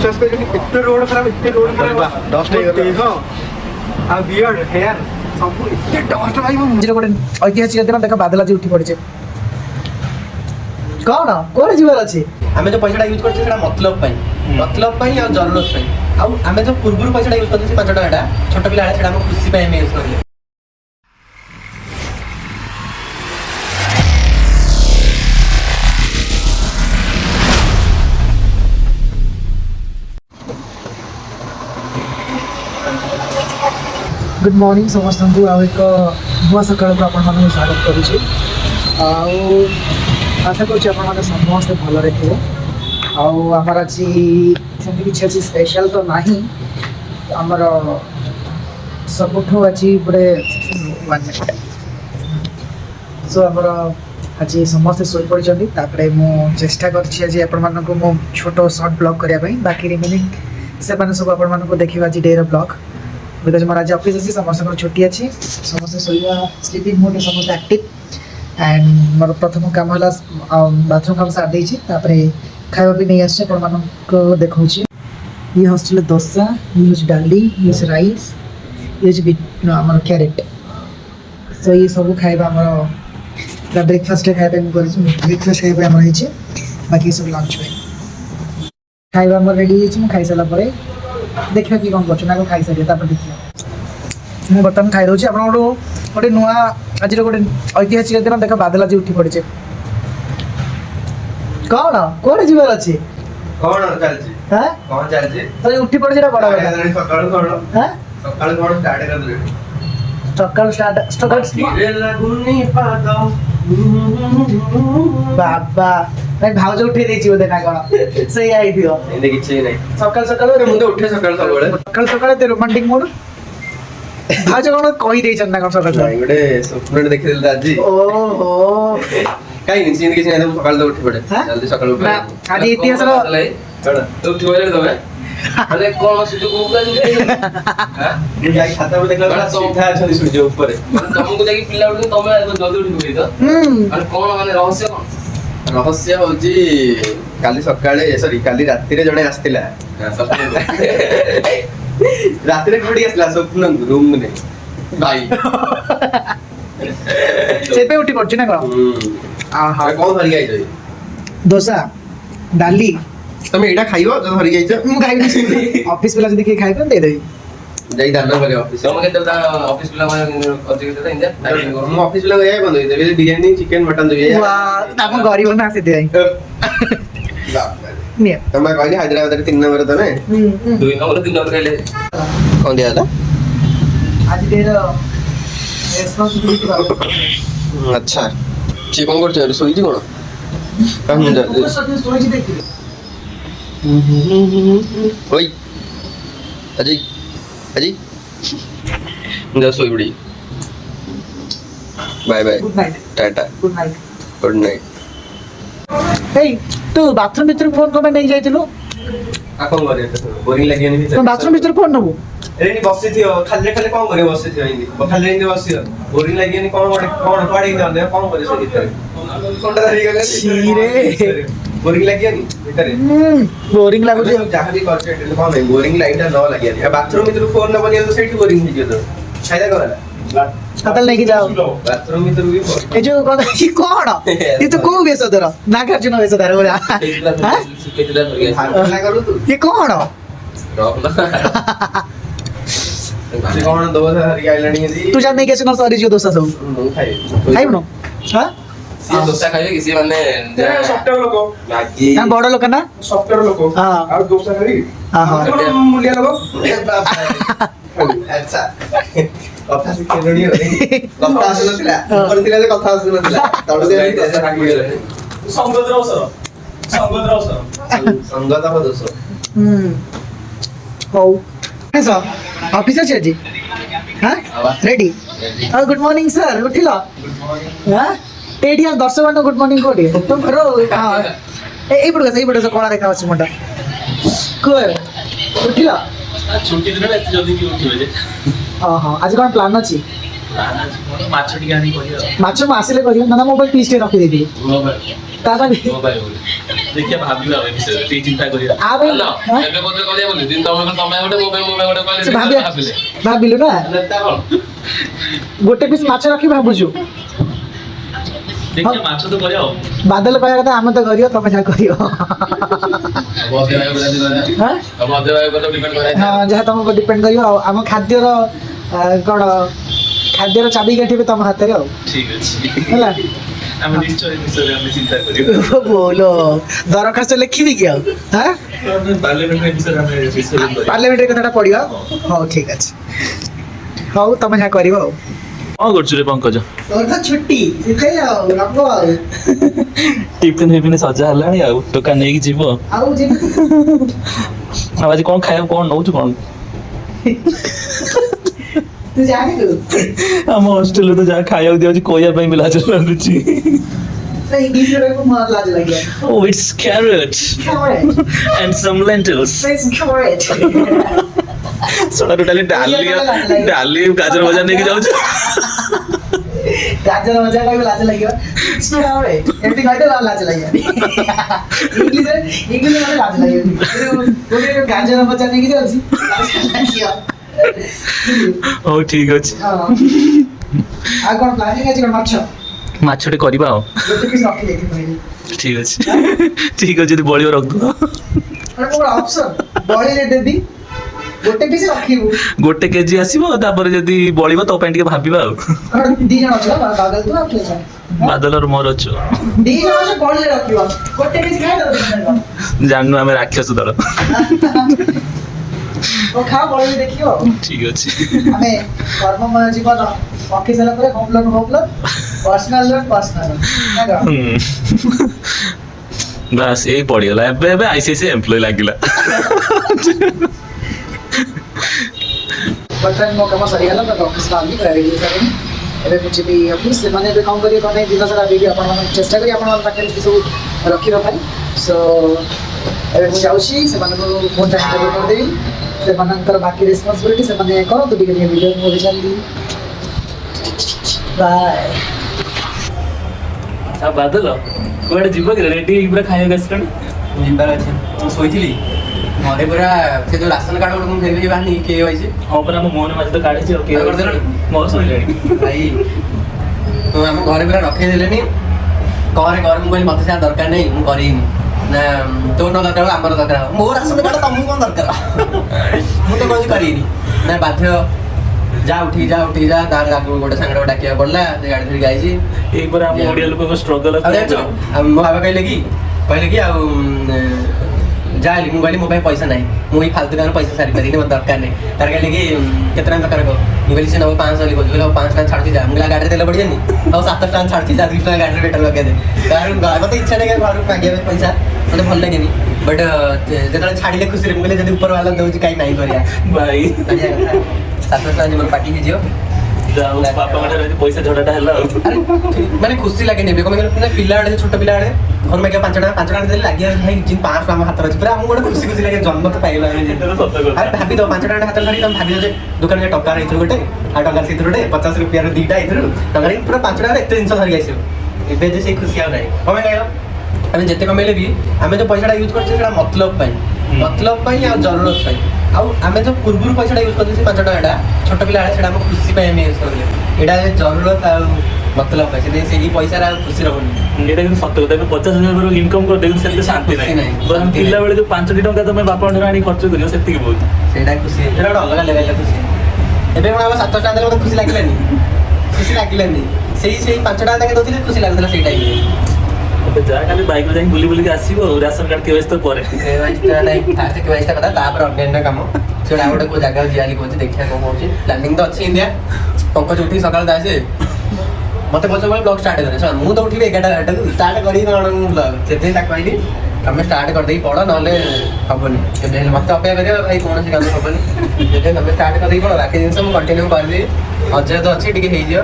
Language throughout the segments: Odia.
इतने रोड खराब 10 देखो आ बियर्ड हेयर सब इतने डस्ट भाई मुझे गोटे ऐतिहासिक दिन देख बादल आज उठी पड़े कौन कौन जीवर अच्छे आमे जो पैसा यूज करछे सेटा मतलब पई और जरूरत पई आ आमे जो पूर्व पैसा यूज करछे 5 टका छोट पिला सेटा हम खुशी पई यूज करले। गुड मॉर्निंग समस्त को आ एक नुआ सकाल को आपण मानक स्वागत करुचे आशा कर समस्त भल रहे आमर आज किसी अच्छी स्पेशल तो नहीं आमर सबुठ आज गोटे सो आमर आज समस्ते शोपड़ी मु चेष्टा कर छोट सर्ट ब्लॉग करने बाकी रिमेनिंग से सब आप देखा आज डे ब्लॉग बिकज मोर आज ऑफिस अच्छी समस्त छुट्टी अच्छी समस्त सोया स्लीपिंग मोड समस्त एक्टिव एंड मोर प्रथम काम है बाथरूम काम सार देती खावा भी नहीं आसे देखा ये हॉस्टेल दोसा ये डाली ये राइस ये आम कैरेट सो ये सब खाଇବା आम ब्रेकफास्ट खाया ब्रेकफास्ट खाई बाकी सब लंच खाଇବା रेडी हो खाई सारा देखा कि कौन कर खाई सारे देखिए मुझे बर्तमान खाई दूसरी आप गोटे नुआ आज गोटे ऐतिहासिक दिन देख बादल आज उठी पड़े कौन कौन जीवर अच्छे कौन चलछि कौन चलछि तो उठी पड़े बड़ा बड़ा सकाळ कोन स्टार्ट कर दे सकाळ स्टार्ट धीरे लागुनी पाद बाबा भाई भाउज उठे देछि बोले ना कोन सही आई दियो एने किछि नै सकाळ सकाळ रे मुंडे उठे सकाळ सकाळ ते रोमांटिक मोड भाउज कोन कहि देछन ना कोन सकाळ भाई गोटे स्वप्न देखि देल दाजी ओहो काई नहीं सीन किछि नै सकाळ तो उठी पड़े जल्दी सकाळ उठ आज इतिहास रो चल तो उठी पड़े तबे अरे कोन सुजो को का हां ये जाई खाता में देखला बड़ा सीधा अछि सुजो ऊपर तुमको जाकी पिल्ला उठ तमे जल्दी उठी पड़ी तो अरे कोन माने रहस्य होची काली सकाळे सॉरी काली रात्री रे जणे आस्तिला रात्री कोडी आसला स्वप्न रूम ने भाई से पे उठी पड़छ ना कोन आहा कोन धरि गई जई डोसा डाली तमे एटा खाइबो जो धरि गई छ मु खाइबी ऑफिस वाला देखि खाइबो दे देई जाई दाना करे ऑफिस हम के तब ऑफिस वाला माने अजे के इंजा हम ऑफिस वाला गया बंद होई दे बिरयानी चिकन मटन दे वाह हम गरीब ना से दे नहीं तमे कहली हैदराबाद रे 3 नंबर तने 2 नंबर 3 नंबर कहले कोन दिया था आज देर रेस्पॉन्सिबिलिटी अच्छा ची कोन करछ रे सोई जी कोन काम जा सोई जी देखि ओई अजय अजय जा सोई बड़ी bye bye good night tata good night good night ए तू बाथरूम भीतर फोन को नहीं जाइथिलो आ कोन करे बोरिंग लागियानी भीतर तो बाथरूम भीतर फोन नबो एनी बसि थियो खाली खाली कोन करे बसि थियो इनी खाली इनी बसि बोरिंग लागियानी कोन पाड़ी दे कोन करे से भीतर कोंडा धरि गेले छी रे बोरिंग लागियानी भीतर बोरिंग लागो जे जहां भी करछे कोन है बोरिंग लाइट न लागियानी बाथरूम भीतर फोन न बनियो तो सेठी बोरिंग हो जो फायदा करला कतल नहीं जाओ बाथरूम भीतर भी ए जो कौन ये कौन ये तो को बेस दर नागार्जुन बेस दर बोला हां करू तू ये कौन ये कौन दो हरी आइलैंड दी तू जान नहीं कैसे न सॉरी जो दोस्त सब खाइब न हां सी दोसा खाइबे किसी माने सॉफ्टवेयर लोक मैगी हां बड़ लोक ना सॉफ्टवेयर लोक हां और दोसा खाई हां हां मूल्य लोक अच्छा कथा शिखेलणी हो कथा आसुनथिला ऊपर थिला जे कथा आसुनथिला तळ दे दोसा खाई गेले संगत हो दोसा हो ऐसा ऑफिस আছে আজি हां रेडी गुड मॉर्निंग सर उठिला गुड मॉर्निंग हां एडी आज दर्शक बंद गुड मॉर्निंग कोडी तुम करो हां ए पड़ो कोला देखा अछि मोटा कोर उठिला छुट्टी दिन एत जल्दी की उठिबे जे हां आज कोन प्लान अछि प्लान अछि कोन माछ टिका नहीं करियो माछ मासिले करियो ना मोबाइल पीस के रखि देबी मोबाइल ताबा मोबाइल ଦେଖିଆ ଭାବିବା ଏ ବିଷୟରେ ଟିକେ ଚିନ୍ତା କରିବା ଆଉ ହାଲୋ ଏବେ ବୋଧେ କରିବା ବୋଲି ଦିନ ତମେ ଗୋଟେ ମୋ ପାଇଁ ଗୋଟେ କହିଲେ ସେ ଭାବିଲେ ଭାବିଲୁ ନା ନେତା କଣ ଗୋଟେ ପିସ୍ ମାଛ ରଖି ଭାବୁଛୁ ଦେଖିଆ ମାଛ ତ କରିବା ଆଉ ବାଦଲ କହିବା କଥା ଆମେ ତ କରିବ ତମେ ଯାହା କରିବ ହାଁ? ହଁ ଯାହା ତମ ଉପରେ ଡିପେଣ୍ଡ କରିବ ଆଉ ଆମ ଖାଦ୍ୟର କ'ଣ ଖାଦ୍ୟର ଚାବିକାଠି ବି ତମ ହାତରେ ଆଉ ଠିକ ଅଛି ହେଲା ଆମେ ନିଶ୍ଚୟ ଏ ବିଷୟରେ ଆମେ ଚିନ୍ତା କରିବା ବୋଲ ଦରଖାସ୍ତ ଲେଖିବି କି ଆଉ ହାଁ ପାର୍ଲାମେଣ୍ଟ ଏ ବିଷୟରେ ଆମେ ଡିସ୍କସନ କରିବା ପାର୍ଲାମେଣ୍ଟରେ କଥାଟା ପଡ଼ିବ ହଉ ଠିକ ଅଛି ହଉ ତମେ ଯାହା କରିବ ଆଉ କଣ କରୁଛୁ ରେ ପଙ୍କଜ ତୋର ତ ଛୁଟି ସେଥିପାଇଁ ଆଉ ରଖ ଆଉ ଟିଫିନ ଫିଫିନ ସଜା ହେଲାଣି ଆଉ ଦୋକାନ ନେଇକି ଯିବ ଆଉ ଯିବି ଆଉ ଆଜି କଣ ଖାଇବାକୁ କଣ ନଉଛୁ କଣ ତୁ ଜାଣିଛୁ ଆମ ହଷ୍ଟେଲରେ ତ ଯାହା ଖାଇବାକୁ ଦିଆଉଛି କହିବା ପାଇଁ ବି ଲାଜ ଲାଗୁଛି ନା ଇଂଲିଶରେ କହିବାକୁ ମୋର ଲାଜ ଲାଗିବ Oh, it's carrot Carrot. and some lentils. It's carrot. Soda totally डाली गाजर भजा नेकी जाउछ ଗାଜର ଭଜା କହିବି ଲାଜ ଲାଗିବ ଏମିତି କହିଲେ ଲାଜ ଲାଗିବନି ଇଂଲିଶରେ ମୋତେ ଲାଜ ଲାଗିବନି ଗୋଟେ ଗାଜର ଭଜା ନେଇକି ଯାଉଛି ଲାଜ ଲାଗିବ ହଉ ଠିକ ଅଛି ହଁ। ଆଉ କ'ଣ ପ୍ଲାନିଂ ଅଛି କ'ଣ ମାଛ ମାଛଟେ କରିବା ଆଉ ଗୋଟେ ପିସ୍ ରଖିଦେଇଥିବ ଏଇଠି। ଠିକ ଅଛି ଠିକ ଅଛି ଯଦି ବଳିବ ରଖିଦବା ମାନେ ମୋର ଅପସନ୍ ବଳିରେ ଦେବି ଗୋଟେ ପିସ୍ ରଖିବୁ ଗୋଟେ କେଜି ଆସିବ ତାପରେ ଯଦି ବଳିବ ତୋ ପାଇଁ ଟିକେ ଭାବିବା ଆଉ କ'ଣ ଦି ଜଣ ଅଛ ବାଦଲ ତୁ ଆଉ କିଏ ଅଛ ବାଦଲର ମୋର ଅଛୁ ଦି ଜଣ ଅଛ ବଳିରେ ରଖିବ ଗୋଟେ ପିସ୍ ଖାଇଦେବ ଜାଣିନୁ ଆମେ ରାକ୍ଷସ ଦଳ ଓ ଖାଅ ବଳିରେ ଦେଖିବ ଆଉ ଠିକ ଅଛି ଆମେ କର୍ମମୟ ଜୀବନ ପକେଇ ସାରିଲା ପରେ ହୋମ ଲୋନ୍ ପର୍ସନାଲ ଲୋନ୍ ବାସ୍ ଏଇ ପଡିଗଲା ଏବେ ଏବେ ଆଇସିଆଇସି ଏମ୍ପ୍ଲୟ ଲାଗିଲା ବର୍ତ୍ତମାନ ମୋ କାମ ସରିଗଲା ତ ଅଫିସ ବାହାରିଲି ରେଡ଼ି ହେଇସାରିଲି ଏବେ ମୁଁ ଯିବି ଅଫିସ ସେମାନେ ଏବେ କ'ଣ କରିବେ କ'ଣ ନାହିଁ ଦିନ ସାରା ବି ଆପଣମାନଙ୍କୁ ଚେଷ୍ଟା କରି ଆପଣଙ୍କ ପାଖରେ ସବୁ ରଖିବା ପାଇଁ ସୋ ଏବେ ମୁଁ ଯାଉଛି ସେମାନଙ୍କୁ ଫୋନ୍ ହ୍ୟାଣ୍ଡ ଓଭର କରିଦେବି ସେମାନଙ୍କର ବାକି ରେସ୍ପନ୍ସିବିଲିଟି ସେମାନେ କରନ୍ତୁ ଟିକେ ଟିକେ ଭିଡ଼ିଓ ମୁଁ ବି ଚାଲିଲି ବାଏ ଆଉ ବାଦଲ କୁଆଡେ ଯିବ କି ରେଡି ପୁରା ଖାଇବାକୁ ଆସିଲାଣି ଯିବାର ଅଛି ମୁଁ ଶୋଇଥିଲି ଘରେ ପୁରା ସେ ଯୋଉ ରାସନ କାର୍ଡ ଗୋଟେ ମୁଁ ଫେରିକି ବାହାରିନି କିଏ ପାଇଛି ହଁ ପରା ଆମ ମୋହନ ମାଝି ତ କାଢିଛି ଆଉ କିଏ ଆଉ କରିଦେଲଣି? ମୋର ଶୋଇଲାଣି ଭାଇ ତ ଆମ ଘରେ ପୁରା ରଖେଇଦେଲେନି କରେ ମୁଁ କହିଲି ମତେ ସେଟା ଦରକାର ନାହିଁ ମୁଁ କରିନି ନା ତୋର ନ ଦରକାର ହବ ଆମର ଦରକାର ହବ ମୋ ରାସନ କାର୍ଡ ତମକୁ କଣ ଦରକାର ମୁଁ ତ କହୁଛି କରିନି ନା ବାଧ୍ୟ ଯା ଉଠିକି ଯା ତାର ଆଗକୁ ଗୋଟେ ସାଙ୍ଗଟାକୁ ଡାକିବାକୁ ପଡିଲା ସେ ଗାଡି ଧରିକି ଆଇଛି ଏଇ ପରା ଆମ ଓଡିଆ ଲୋକଙ୍କ ଷ୍ଟ୍ରଗଲ ଆଉ ଜାଣିଛ ମୋ ବାବା କହିଲେ କି ଆଉ ଯାଇ ମୁଁ କହିଲି ମୋ ପାଇଁ ପଇସା ନାହିଁ ମୁଁ ଏଇ ଫାଲତୁ କାମ ପଇସା ସାରିପାରିନି ମୋତେ ଦରକାର ନାହିଁ ତାର କହିଲେ କି କେତେ ଟଙ୍କା ଦରକାର କହ ମୁଁ କହିଲି ସେ ନେବ 500 ବୋଲି କହୁଛି ଆଉ 5 ଟଙ୍କା ଛାଡ଼ୁଛି ଯା ମୁଁ କହିଲି ଗାଡ଼ିରେ ତେଲ ପଡ଼ିଯାନି ଆଉ 7 ଟଙ୍କା ଛାଡ଼ୁଛି ଯା 2 ଟଙ୍କା ଗାଡ଼ିରେ ପେଟ୍ରୋଲ ଲଗେଇଦେ କାରଣ ମୋତେ ଇଚ୍ଛା ନାହିଁ ଘରକୁ ମାଗିବା ପାଇଁ ପଇସା ମୋତେ ଭଲ ଲାଗେନି ବଟ୍ ଯେତେବେଳେ ଛାଡ଼ିଲେ ଖୁସିରେ ମୁଁ କହିଲି ଯଦି ଉପର ବାଲା ଦେଉଛି କାହିଁ ନାହିଁ କରିବା ଭାଇ 7 ଟଙ୍କା ଜୀବନ ପାଟି ହେଇଯିବ ଯାଉ ବାପାଙ୍କ ଠାରୁ ଆଜି ପଇସା ଝଡ଼ାଟା ହେଲା ଆଉ ମାନେ ଖୁସି ଲାଗେନି ଏବେ କଣ ପିଲା ବେଳେ ଛୋଟ ପିଲା ବେଳେ ଘର ମାଗିବା 5 ଟଙ୍କା ଦେଲେ ଲାଗିବା ଭାଇ 500 ଟଙ୍କା ଆମ ହାତରେ ଅଛି ପୁରା ଆମକୁ ଗୋଟେ ଖୁସି ଲାଗେ ଜନ୍ମ ତ ପାଇଲା ଆରେ ଭାବି ଦବ 5 ଟଙ୍କା ହାତରେ ଧରି ତମେ ଭାବି ଦେ ଦୋକାନରେ ଟଙ୍କାର ଏଇଥିରୁ ଗୋଟେ ଆଉ ଟଙ୍କାର ସେଇଥିରୁ ଗୋଟେ 50 रुपया ଦିଟା ଏଇଥିରୁ ଟଙ୍କାରେ ପୁରା 5 ଟଙ୍କାରେ ଏତେ ଜିନିଷ ଧରିକି ଆସିବ ଏବେ ଯେ ସେଇ ଖୁସି ଆଉ ନାହିଁ କଣ ପାଇଁ କହିଲ ଆମେ ଯେତେ କମେଇଲେ ବି ଆମେ ଯୋଉ ପଇସାଟା ୟୁଜ୍ କରୁଛେ ସେଟା ମତଲବ ପାଇଁ ଆଉ ଜରୁରତ ପାଇଁ ଆଉ ଆମେ ଯୋଉ ପୂର୍ବରୁ ପଇସାଟା ୟୁଜ୍ କରୁଛେ ସେ 5 ଟଙ୍କାଟା ଛୋଟ ପିଲା ବେଳେ ସେଟା ଆମ ଖୁସି ପାଇଁ ଆମେ ୟୁଜ୍ କରୁଛେ ଏଇଟା ଜରୁରତ ଆଉ ମତଲବ ପାଇଁ ସେଥିପାଇଁ ସେଇ ପଇସାରେ ଆଉ ଖୁସି ରହୁନି ଏଇଟା କିନ୍ତୁ ସତ କଥା ଏବେ 50,000 ଇନକମ୍ କରିଦେବି ସେମିତି ଶାନ୍ତି ନାହିଁ ପିଲାବେଳେ ଯୋଉ 5 ଟଙ୍କା ତମେ ବାପାଙ୍କ ଠାରୁ ଆଣି ଖର୍ଚ୍ଚ କରିବ ସେତିକି ବହୁତ ସେଇଟା ଖୁସି ସେଇଟା ଗୋଟେ ଅଲଗା ଲେଭେଲର ଖୁସି ଏବେ କଣ ଆମ 7 ଟଙ୍କା ଦେଲେ ମୋତେ ଖୁସି ଲାଗିଲାନି ସେଇ 5 ଟଙ୍କା ତାଙ୍କେ ଦଉଥିଲେ ଖୁସି ଲାଗୁଥିଲା ସେଇ ଟାଇମ୍ରେ ଏବେ ଯାହା ଖାଲି ବାଇକ୍ରେ ଯାଇକି ବୁଲିକି ଆସିବ ଆଉ ରାସନ କାର୍ଡ କେବେ ତ ପରେ କେୱାଇସିଟା କଥା ତାପରେ ଅନ୍ୟାନ୍ୟ କାମ ସେଟା ଆଉ ଗୋଟେ କୋଉ ଜାଗାକୁ ଯିବାକୁ କହୁଛି ଦେଖିବା କଣ କହୁଛି ପ୍ଲାନିଂ ତ ଅଛି ଇଣ୍ଡିଆ ପଙ୍କଜ ଉଠିକି ସକାଳେ ଯାଏ ମତେ ପଚାର ବ୍ଲଗ ଷ୍ଟାର୍ଟ କରେ ମୁଁ ତ ଉଠିବି 11ଟା ଷ୍ଟାର୍ଟ କରିବି କଣ ମୁଁ ବ୍ଲଗ ସେଥିପାଇଁ ତାକୁ କହିଲି ତମେ ଷ୍ଟାର୍ଟ କରିଦେଇକି ପଡ଼ ନହେଲେ ହବନି ଏବେ ହେଲେ ମତେ ଅପେକ୍ଷା କରିବ ଭାଇ କୌଣସି କାମ ହବନି ସେଥିପାଇଁ ତମେ ଷ୍ଟାର୍ଟ କରିଦେଇକି ପଡ଼ ବାକି ଜିନିଷ ମୁଁ କଣ୍ଟିନ୍ୟୁ କରିଦେବି ଅଜୟ ତ ଅଛି ଟିକେ ହେଇଯିବ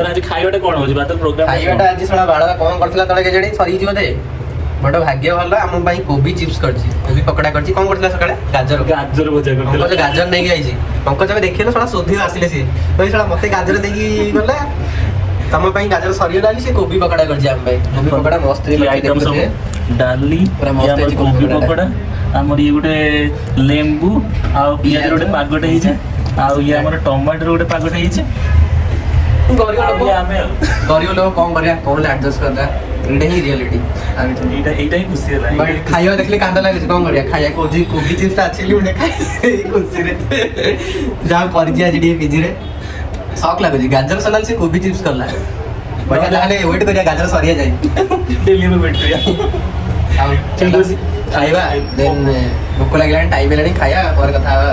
ଆଜି ଖାଇବାଟା କଣ ହଉଛି ବାଦ ପ୍ରୋଗ୍ରାମ ଖାଇବାଟା ଆଜି ଶଳା ବାଳୁଆ କଣ କରିଥିଲା ତଳେ କେଜାଣି ସରିଯିବ ଦେ ବଡ଼ ଭାଗ୍ୟ ଭଲ ଆମ ପାଇଁ କୋବି ଚିପ୍ସ କରିଛି କୋବି ପକୋଡା କରିଛି କଣ କରିଥିଲା ସକାଳେ ଗାଜର ଭଜା ପଙ୍କଜ ଗାଜର ନେଇକି ଯାଇଛି ପଙ୍କଜ ଦେଖିଲେ ଶଳା ଶୋଧିବ ଆସିଲେ ସିଏ ଶଳା ମତେ ଗାଜର ଦେଇକି ଗଲା ତମ ପାଇଁ ଗାଜର ସରିଗଲାଣି ସେ କୋବି ପକୋଡା କରିଛି ଆମ ପାଇଁ କୋବି ପକୋଡା ମସ୍ତ ଆଇଟମ ସବୁ ଡାଲି ପୁରା ମସ୍ତ ଆମର ହେଇଛି କୋବି ପକୋଡା। ପକୋଡା ଆମର ଇଏ ଗୋଟେ ଲେମ୍ବୁ ଆଉ ପିଆଜ ଗୋଟେ ପାଗଟେ ହେଇଛି ଆଉ ଇଏ ଆମର ଟମାଟର ଗୋଟେ ପାଗଟେ ହେଇଛି ଗରିବ ଆଉ ଲୋକ ଇଏ ଆମେ ଆଉ ଗରିବ ଲୋକ କଣ କରିବା କଣ ଆଡଜଷ୍ଟ କରିଦା ଏଇଟା ହିଁ ରିଆଲିଟି ଏଇଟା ହିଁ ଖୁସି ହେଲା ଖାଇବା ଦେଖିଲେ କାନ୍ଦ ଲାଗୁଛି କଣ କରିବା ଖାଇବା କୋବି କୋବି ଚିପ୍ସ ଅଛି ଗୋଟେ ଖାଇ ଖୁସିରେ ଯାହା କରିଛି ଆଜି ଟିକେ ପିଜିରେ ଶକ୍ ଲାଗୁଛି ଗାଜର ସଲାଲ ସେ କୋବି ଚିପ୍ସ କଲା ବଢିଆ ତାହେଲେ ୱେଟ୍ କରିବା ଗାଜର ସରିଆ ଯାଏ ଡେଲି ଆମେ ୱେଟ୍ କରିବା ଆଉ ଚାଲ ଖାଇବା ଦେନ୍ ଭୋକ ଲାଗିଲାଣି ଟାଇମ୍ ହେଲାଣି ଖାଇବା ପରେ କଥା ହବା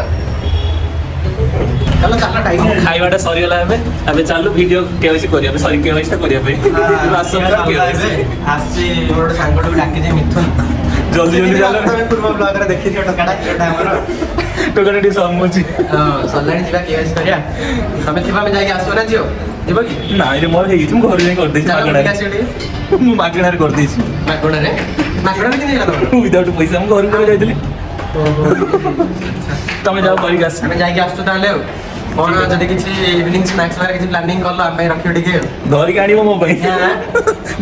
ଚାଲ ଚାଲ ଟାଇମ୍ ଖାଇବାଟା ସରିଗଲା ଏବେ ଚାଲୁ ଭିଡିଓ କେୱାଇସି କରିବା ପାଇଁ ସରି କେୱାଇସିଟା କରିବା ପାଇଁ ଆସିଛି ମୋର ଗୋଟେ ସାଙ୍ଗଟାକୁ ଡାକିଛି ମିଥୁନ ଜଲ୍ଦି ଜଲ୍ଦି ଚାଲ ତମେ ପୂର୍ବ ବ୍ଲଗରେ ଦେଖିଥିବ ଟୋକାଟା ଏଟା ଆମର ଟୋକାଟା ଟିକେ ସମୁଛି ସରିଲାଣି ଯିବା କେୱାଇସି କରିବା ତମେ ଥିବ ଆମେ ଯାଇକି ଆସିବ ନା ଝିଅ ଯିବ କି ନାଇଁ ରେ ମୋର ହେଇଛି ମୁଁ ଘରେ ଯାଇ କରିଦେଇଛି ଚାଲ ବୁଲିକି ଆସିବ ଟିକେ ମୁଁ ମାଗଣାରେ କରିଦେଇଛି ମାଗଣାରେ ମାଗଣାରେ କେମିତି ହେଲା ତମର ୱିଦାଉଟ୍ ପଇସା ମୁଁ ଘରକୁ କେବେ ଯାଇଥିଲି ତମେ ଯାଅ କରିକି ଆସ ଆମେ ଯାଇକି ଆସୁଛୁ ତାହେଲେ ଆଉ କଣ ଯଦି କିଛି ଇଭିନିଂ ସ୍ନାକ୍ସ ବାରେ କିଛି ପ୍ଲାନିଂ କଲ ଆମ ପାଇଁ ରଖିବ ଟିକେ ଆଉ ଧରିକି ଆଣିବ ମୋ ପାଇଁ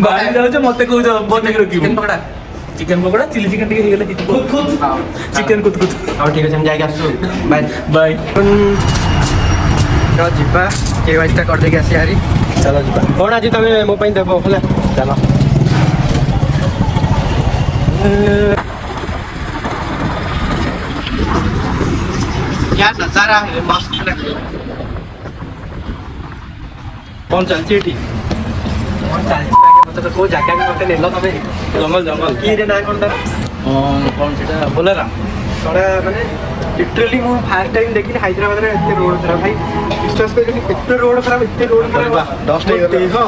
ବାହାରି ଯାଉଛ ମତେ କହୁଛ ବନେଇକି ରଖିବ chicken pakoda chicken pakoda chilli chicken ଟିକେ ହେଇଗଲେ ଚିକେନ କୁତ କୁତ ହଉ ଠିକ ଅଛି ଆମେ ଯାଇକି ଆସୁଛୁ ବାଇ ବାଇ ତ ଯିବା କେୱାଇସିଟା କରିଦେଇକି ଆସିବା ହାରି ଚାଲ ଯିବା କଣ ଆଜି ତମେ ମୋ ପାଇଁ ଦେବ ହେଲା ଚାଲ क्या नजारा है मस्त कौन चलती एठी कौन चलती आगे मतलब को जागा भी मते नेलो तमे जंगल जंगल की रे ना कोनटा କଣ ସେଟା बोलेरा थोड़ा माने लिटरली मु फर्स्ट टाइम देखिन हैदराबाद रे एते रोड खराब भाई विश्वास करियो कि एते रोड खराब डस्ट हो गया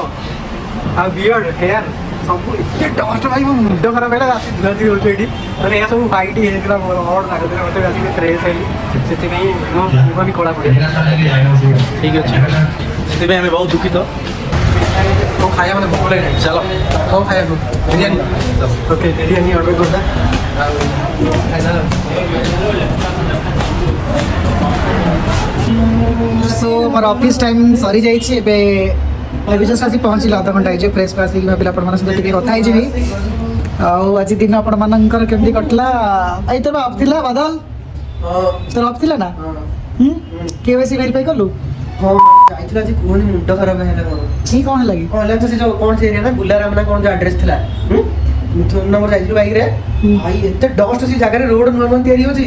आ बियर्ड हेयर सब एते डस्ट भाई मो मुंड खराब हैला राती धुआती होते एठी माने या सब वाइट हे एकला मोर हॉट लागते मते राती फ्रेश हेली सेति नहीं मो मुंह भी कोड़ा पड़े ଠିକ ଅଛି ସେଥିପାଇଁ ଆମେ ବହୁତ ଦୁଃଖିତ वो खाया मैंने भूख लगी नहीं चलो वो खाया तू बिरयानी ओके बिरयानी ऑर्डर कर दा सो मोर ऑफिस टाइम सरी जाइए एबे अभी जस्ट आसी पहुँचल अध घंटा हो प्रेस पे आसिक भाविल आप सहित कथा हो आज दिन आपर केमती कटला आई तो अफ थी बादल तोर अफ थी ना केवाईसी वेरीफाई कलु हाँ जाइथिला जे कोन मुंड खराब हैला मोर ठीक कौन लगी कौन तो से जो कौन से एरिया ना गुलाराम ना कौन जो एड्रेस थिला मिथुन नंबर जाइथिलु बाइक रे भाई एते डस्ट से जगह रे रोड नॉर्मल तयारी होची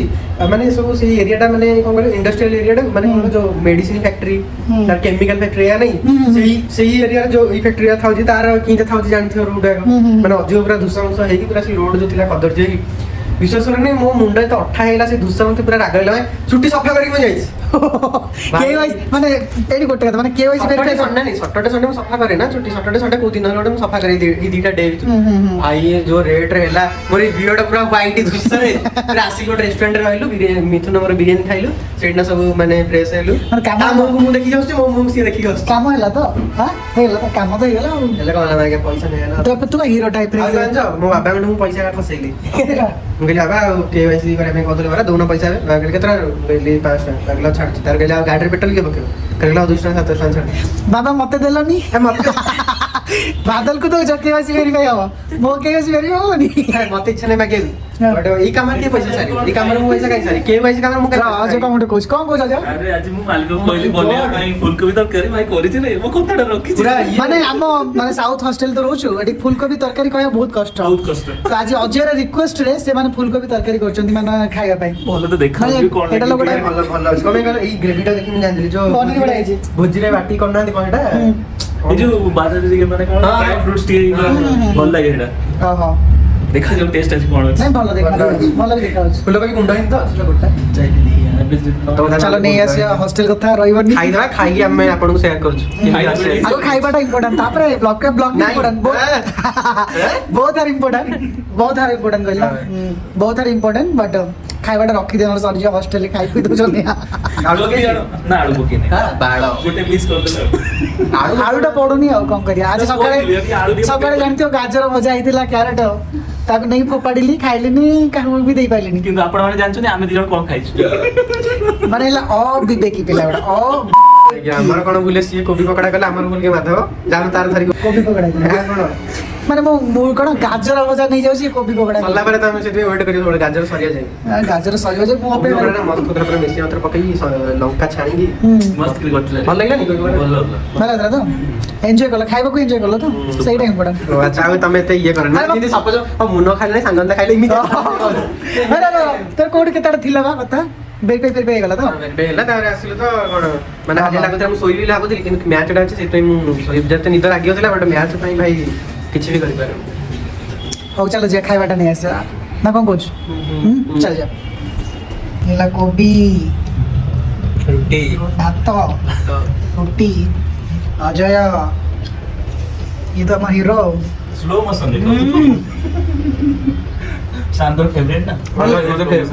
माने सब से एरिया टा माने कोन कहले इंडस्ट्रियल एरिया टा माने जो मेडिसिन फैक्ट्री तार केमिकल फैक्ट्री या नहीं सही एरिया जो ई फैक्ट्री था जी तार किंजा था जी जानथियो रोड माने अधिक पूरा दुसंस हेगी पूरा से रोड जो थिला कदर जे विश्वास करने मो मुंडा तो अठा हैला से दुसंस पूरा राग लागला छुट्टी सफा करी मैं जाइस केवाईसी माने एडी गोटे कथा माने केवाईसी सैटरडे वेरीफाई संडे नहीं सैटरडे संडे में सफा करे ना छुट्टी सैटरडे संडे को दिन हलोडे में सफा करे ई दीटा डे भाई जो रेट रहला मोर बियड पूरा वाइट दुसरे पूरा आसी गोट रेस्टोरेंट रे रहलु मिथुन नंबर बिरयानी खाइलु सेटना सब माने फ्रेश हेलु और काम- काम को मु देखि जाउछ मो से देखि जाउछ काम हैला तो हां हैला तो काम तो हैला हेले कोन लागे पैसा नै ना तो तू हीरो टाइप रे आ जान्छ मो बाबा को पैसा फसैली मु कहली बाबा केवाईसी करे में कहले बाबा दोनो पैसा कहले केतरा ले 5 लागला छाड़ तार कहले गाड़ी पेट्रोल के बके कहले 200 700 छाड़ बाबा मते देलनी बादल को तो केवाईसी वेरीफाई हो मो केवाईसी वेरीफाई होनी मते इच्छा नै मागे बट ई काम के पैसा सारी ई काम मु पैसा काई सारी केवाईसी काम मु आज कम कोच कौन कोच आज ଆରେ ଆଜି ମୁଁ ମାଲିକ କହିଲି ବନେଇବା ପାଇଁ ଫୁଲକୋବି ତରକାରୀ ଭାଇ କରିଛି ରେ ମୋ କଥାଟା ରଖିଛି पूरा माने हम माने साउथ हॉस्टल तो रोचु एटी फुलकोबी तरकारी कहया बहुत कष्ट ବହୁତ କଷ୍ଟ तो आज अजयर रिक्वेस्ट रे से माने फुलकोबी तरकारी करचंती माने खाଇବା ପାଇଁ ଭଲ ତ ଦେଖା ମାନେ ଯାଉଛି କଣ ଏଇଟା ଲୋକଟା ଭଲ ଭଲ ଅଛି କମେ କହିଲ ଏଇ ଗ୍ରେଭିଟା ଦେଖିନି ଜାଣିଲି ଯୋ ପନିର ବଢା ହେଇଛି। ଭୋଜିରେ ବାଟି କରୁନାହାନ୍ତି କଣ ଏଟା ଏ ଯୋଉ ବାଜାରରେ ଟିକେ ମାନେ କଣ ହଁ। ଡ୍ରାଇ ଫ୍ରୁଟ୍ସ ଟିକେ ଭଲ ଲାଗେ ସେଟା ओहो ଦେଖାଯାଉ ଟେଷ୍ଟ ଆଜି କଣ ଅଛି नहीं ଭଲ ଦେଖା ଭଲ ଦେଖା ଅଛି ଫୁଲକୋବି ଗୁଣ୍ଡ ହିଁ ତ ଆସିଲା ଗୋଟା चलो नहीं आसिया हॉस्टल कथा रहइबनी ଖାଇଦେବା ଖାଇକି ଆମେ ଆପଣଙ୍କୁ ସେୟାର କରୁଛୁ आगो खाइबाटा इंपोर्टेंट तापरे ब्लॉग के ब्लॉग नहीं। इंपोर्टेंट बहुत आर इंपोर्टेंट कहला बहुत आर इंपोर्टेंट बट खाइबाटा रखी देना सर जो हॉस्टल खाइ पी दो जने ଆଳୁ ପକେଇ ଜାଣ ନା ଆଳୁ ପକେଇ ନାହିଁ ବାଳ ଗୋଟେ ମିସ୍ କରିଦେଲେ आलूटा पड़ुनी आ कौन करिया आज तो सकाळे बोल दिया कि आलू दिया सकाळे पकेई। जानथियो गाजर भजा आइतिला कैरेट ताको नहीं फोपाडिली खाइलिनी काहू भी देई पाइलिनी କିନ୍ତୁ ଆପଣ ମାନେ ଜାଣିଛନ୍ତି ଆମେ ଦି ଜଣ କଣ ଖାଇଛୁ माने ला ओ विवेकी पिला बडा ओ ଆମର କଣ ବୁଲେ ସିଏ କୋବି ପକୋଡା କଲେ ଆମର ବୁଲିକେ ମାଧବ ଯାଉ ତାର ଧରିକି କୋବି ପକୋଡା କଣ ମାନେ ମୁଁ କଣ ଗାଜର ଭଜା ନେଇଯାଉଛି କୋବି ପକୋଡା ସରିଲା ପରେ ତମେ ସେଥିପାଇଁ ୱେଟ୍ କରିବ ସବୁବେଳେ ଗାଜର ସରିଆ ଯାଏ ଗାଜର ସରିବ ଯେ ମୁଁ କୋବି ଅପେକ୍ଷା ପକୋଡା ମସ୍ତ ପୁରା ପୁରା ମିଶି ମାତ୍ର ପକେଇକି ଲଙ୍କା ଛାଣିକି ମସ୍ତ କରି କରିଥିଲେ ଭଲ ଲାଗିଲାନି କୋବି ପକୋଡା ଭଲ ଭଲ ହେଲା ତ ଏନ୍ଜୟ କଲ ଖାଇବାକୁ ଏନ୍ଜୟ କଲ ତ ସେଇଟା ଇମ୍ପୋର୍ଟାଣ୍ଟ ଓ ଆଚ୍ଛା ଆଉ ତମେ ଏତେ ଇଏ କର ନା ଯେମିତି ସପୋଜ ମୁନ ଖାଇଲେ ସାଙ୍ଗନ୍ତା ଖାଇଲେ ଏମିତି ତୋର କୋଉଠି କେତେଟା ଥିଲା ବା କଥା ବେଗ ହେଇଗଲା ତ ହେଲା ତାପରେ ଆସିଲୁ ତ କଣ ମାନେ ଆଜି ଲାଗୁଥିଲା ମୁଁ ଶୋଇବି ଭାବୁଥିଲି କିନ୍ତୁ ମ୍ୟାଚ୍ ଟା ଅଛି ସେଥିପାଇଁ ମୁଁ ଶୋଇବି ଯେତେ ନିଦ ଲାଗିଥିଲା ବଟ୍ ମ୍ୟାଚ୍ ପାଇଁ ଭାଇ କିଛି ବି କରିପାରୁନି ହଉ ଚାଲ ଯିବା ଖାଇବାଟା ନେଇ ଆସିବା ନା କଣ କହୁଛୁ ଚାଲ ଯା ହେଲା କୋବି ରୁଟି ଭାତ ରୁଟି ଅଜୟ ଇଏ ତ ଆମ ହିରୋ ସ୍ଲୋ ମୋଶନ ଦେଖ ଶାନ୍ତର ଫେଭରେଟ ନା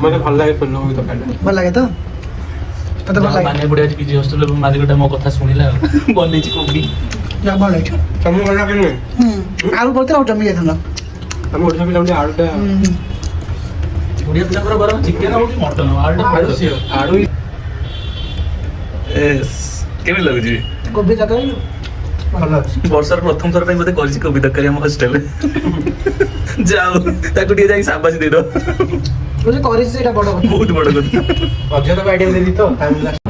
ମତେ ଭଲ ଲାଗେ ଫୁଲ କୋବି ତରକାରୀ ଭଲ ଲାଗେ ତ ତତେ ଭଲ ଲାଗେ ମାନେ ପଡିଆ ପିଜି ହଷ୍ଟେଲ ମାଲିକଟା ମୋ କଥା ଶୁଣିଲା ବନେଇଛି କୋବି ଯା ଭଲ ହେଇଛି ତମକୁ ଭଲ ଲାଗେ ଆଳୁ ପଡ଼ିଥିଲା ଆଉ ଜମି ଯାଇଥାନ୍ତା ଆମ ଓଡ଼ିଶା ପିଲା ଗୋଟେ ଆଳୁଟା ଓଡ଼ିଆ ପିଲାଙ୍କର ବରଂ ଚିକେନ ହଉ କି ମଟନ ହଉ ଆଳୁଟା ଆଳୁ ସିଓର ଆଳୁ କେମିତି ଲାଗୁଛି କୋବି ତରକାରୀ ଭଲ ଅଛି ବର୍ଷର ପ୍ରଥମ ଥର ପାଇଁ ବୋଧେ କରିଛି କୋବି ତରକାରୀ ଆମ ହଷ୍ଟେଲରେ ଯାଉ ତାକୁ ଟିକେ ଯାଇକି ସାବାସି ଦେଇଦବ କରିଛି ସେଇଟା ବଡ଼ କଥା ବହୁତ ବଡ କଥା ଅଧିକ ତ ଆଇଡ଼ିଆ ଦେବି ତ